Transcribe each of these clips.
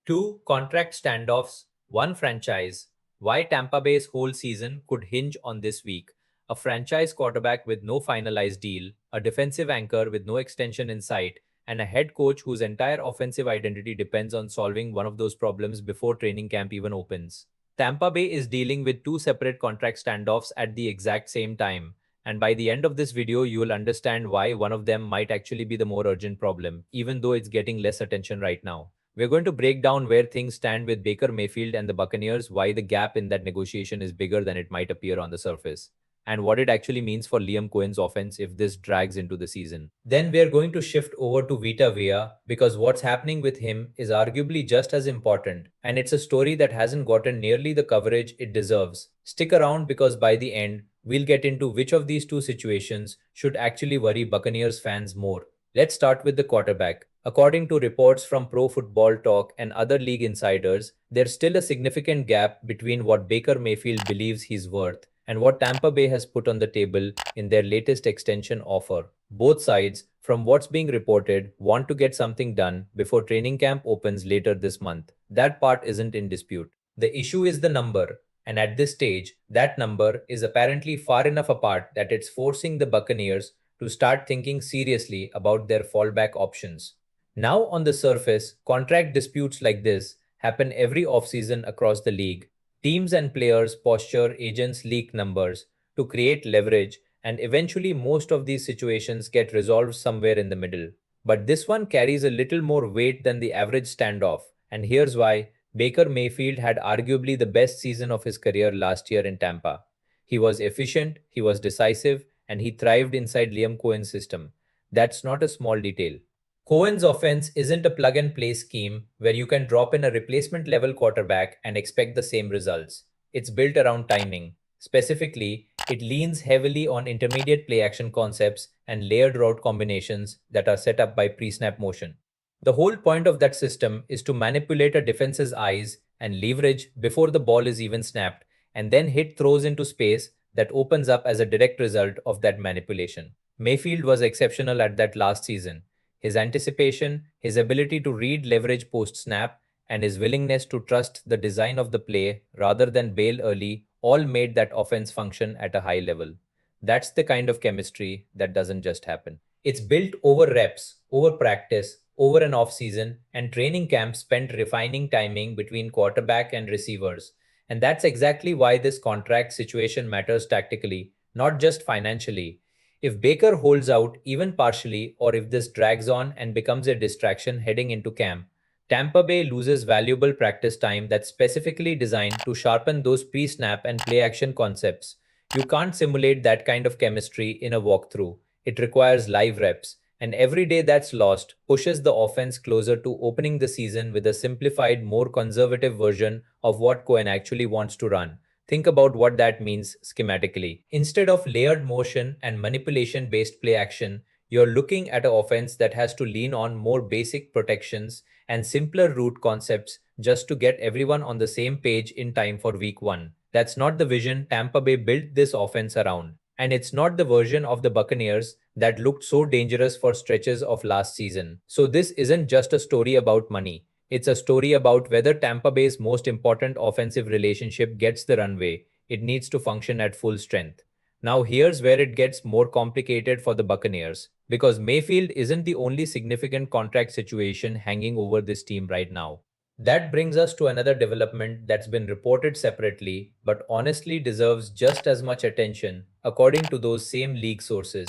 Two contract standoffs, one franchise. Why Tampa Bay's whole season could hinge on this week. A franchise quarterback with no finalized deal, a defensive anchor with no extension in sight, and a head coach whose entire offensive identity depends on solving one of those problems before training camp even opens. Tampa Bay is dealing with two separate contract standoffs at the exact same time, and by the end of this video, you will understand why one of them might actually be the more urgent problem, even though it's getting less attention right now. We're going to break down where things stand with Baker Mayfield and the Buccaneers, why the gap in that negotiation is bigger than it might appear on the surface, and what it actually means for Liam Coen's offense if this drags into the season. Then we're going to shift over to Vita Vea because what's happening with him is arguably just as important, and it's a story that hasn't gotten nearly the coverage it deserves. Stick around because by the end, we'll get into which of these two situations should actually worry Buccaneers fans more. Let's start with the quarterback. According to reports from Pro Football Talk and other league insiders, there's still a significant gap between what Baker Mayfield believes he's worth and what Tampa Bay has put on the table in their latest extension offer. Both sides, from what's being reported, want to get something done before training camp opens later this month. That part isn't in dispute. The issue is the number, and at this stage, that number is apparently far enough apart that it's forcing the Buccaneers to start thinking seriously about their fallback options. Now, on the surface, contract disputes like this happen every offseason across the league. Teams and players posture agents leak numbers to create leverage, and eventually, most of these situations get resolved somewhere in the middle. But this one carries a little more weight than the average standoff, and here's why. Baker Mayfield had arguably the best season of his career last year in Tampa. He was efficient, he was decisive, and he thrived inside Liam Coen's system. That's not a small detail. Cohen's offense isn't a plug and play scheme where you can drop in a replacement level quarterback and expect the same results. It's built around timing. Specifically, it leans heavily on intermediate play action concepts and layered route combinations that are set up by pre snap motion. The whole point of that system is to manipulate a defense's eyes and leverage before the ball is even snapped, and then hit throws into space that opens up as a direct result of that manipulation. Mayfield was exceptional at that last season. His anticipation, his ability to read leverage post snap, and his willingness to trust the design of the play rather than bail early all made that offense function at a high level. That's the kind of chemistry that doesn't just happen. It's built over reps, over practice, over an off season, and training camp spent refining timing between quarterback and receivers. And that's exactly why this contract situation matters tactically, not just financially. If Baker holds out even partially, or if this drags on and becomes a distraction heading into camp, Tampa Bay loses valuable practice time that's specifically designed to sharpen those pre snap and play action concepts. You can't simulate that kind of chemistry in a walkthrough. It requires live reps, and every day that's lost pushes the offense closer to opening the season with a simplified, more conservative version of what Cohen actually wants to run. Think about what that means schematically. Instead of layered motion and manipulation based play action, you're looking at an offense that has to lean on more basic protections and simpler route concepts just to get everyone on the same page in time for week one. That's not the vision Tampa Bay built this offense around. And it's not the version of the Buccaneers that looked so dangerous for stretches of last season. So this isn't just a story about money. It's a story about whether Tampa Bay's most important offensive relationship gets the runway it needs to function at full strength. Now, here's where it gets more complicated for the Buccaneers, because Mayfield isn't the only significant contract situation hanging over this team right now. That brings us to another development that's been reported separately, but honestly deserves just as much attention, according to those same league sources.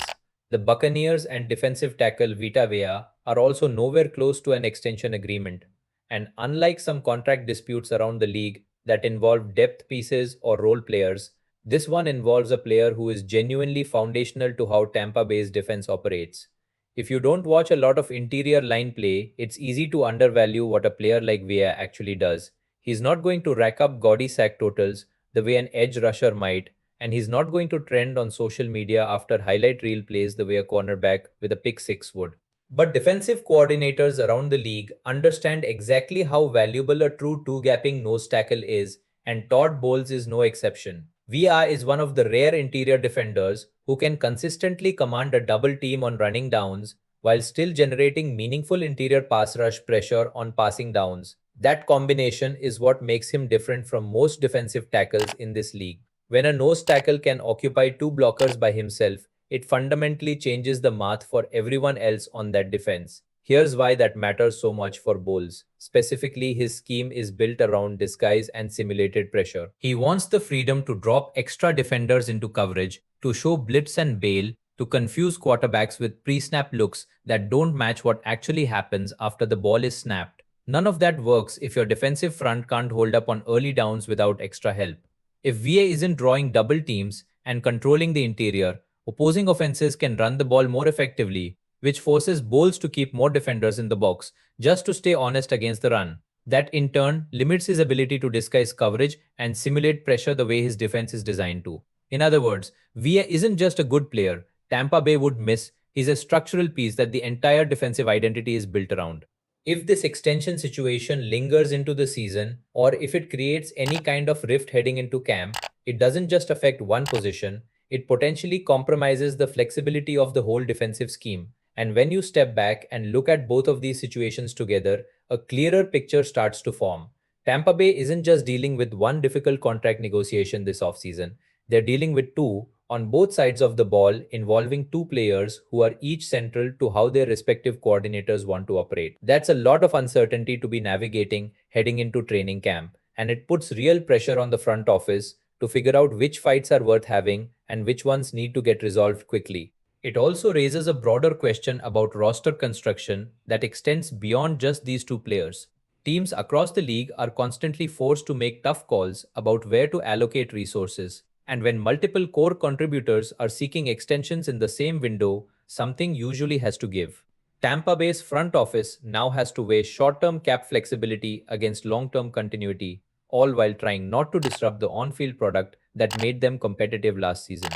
The Buccaneers and defensive tackle Vita Vea are also nowhere close to an extension agreement. And unlike some contract disputes around the league that involve depth pieces or role players, this one involves a player who is genuinely foundational to how Tampa Bay's defense operates. If you don't watch a lot of interior line play, it's easy to undervalue what a player like Vea actually does. He's not going to rack up gaudy sack totals the way an edge rusher might, and he's not going to trend on social media after highlight reel plays the way a cornerback with a pick six would. But defensive coordinators around the league understand exactly how valuable a true two-gapping nose tackle is, and Todd Bowles is no exception. VI is one of the rare interior defenders who can consistently command a double team on running downs while still generating meaningful interior pass rush pressure on passing downs. That combination is what makes him different from most defensive tackles in this league. When a nose tackle can occupy two blockers by himself, it fundamentally changes the math for everyone else on that defense. Here's why that matters so much for Bowles. Specifically, his scheme is built around disguise and simulated pressure. He wants the freedom to drop extra defenders into coverage, to show blitz and bail, to confuse quarterbacks with pre-snap looks that don't match what actually happens after the ball is snapped. None of that works if your defensive front can't hold up on early downs without extra help. If VA isn't drawing double teams and controlling the interior, opposing offenses can run the ball more effectively, which forces Bowles to keep more defenders in the box just to stay honest against the run. That in turn limits his ability to disguise coverage and simulate pressure the way his defense is designed to. In other words, VA isn't just a good player Tampa Bay would miss, he's a structural piece that the entire defensive identity is built around. If this extension situation lingers into the season, or if it creates any kind of rift heading into camp, it doesn't just affect one position, it potentially compromises the flexibility of the whole defensive scheme. And when you step back and look at both of these situations together, a clearer picture starts to form. Tampa Bay isn't just dealing with one difficult contract negotiation this offseason, they're dealing with two on both sides of the ball involving two players who are each central to how their respective coordinators want to operate. That's a lot of uncertainty to be navigating heading into training camp, and it puts real pressure on the front office to figure out which fights are worth having and which ones need to get resolved quickly. It also raises a broader question about roster construction that extends beyond just these two players. Teams across the league are constantly forced to make tough calls about where to allocate resources, and when multiple core contributors are seeking extensions in the same window, something usually has to give. Tampa Bay's front office now has to weigh short-term cap flexibility against long-term continuity, all while trying not to disrupt the on-field product that made them competitive last season.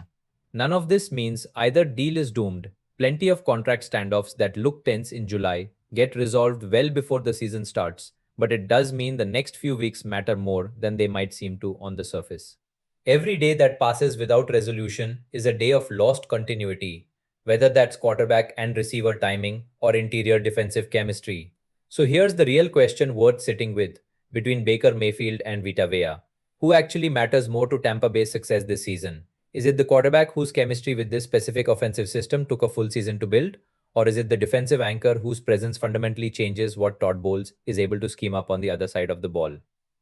None of this means either deal is doomed. Plenty of contract standoffs that look tense in July get resolved well before the season starts, but it does mean the next few weeks matter more than they might seem to on the surface. Every day that passes without resolution is a day of lost continuity, whether that's quarterback and receiver timing or interior defensive chemistry. So here's the real question worth sitting with between Baker Mayfield and Vita Vea. Who actually matters more to Tampa Bay's success this season? Is it the quarterback whose chemistry with this specific offensive system took a full season to build? Or is it the defensive anchor whose presence fundamentally changes what Todd Bowles is able to scheme up on the other side of the ball?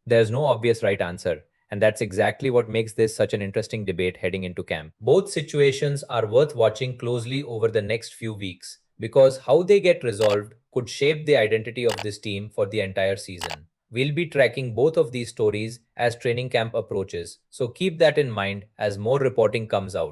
There's no obvious right answer, and that's exactly what makes this such an interesting debate heading into camp. Both situations are worth watching closely over the next few weeks because how they get resolved could shape the identity of this team for the entire season. We'll be tracking both of these stories as training camp approaches, so keep that in mind as more reporting comes out.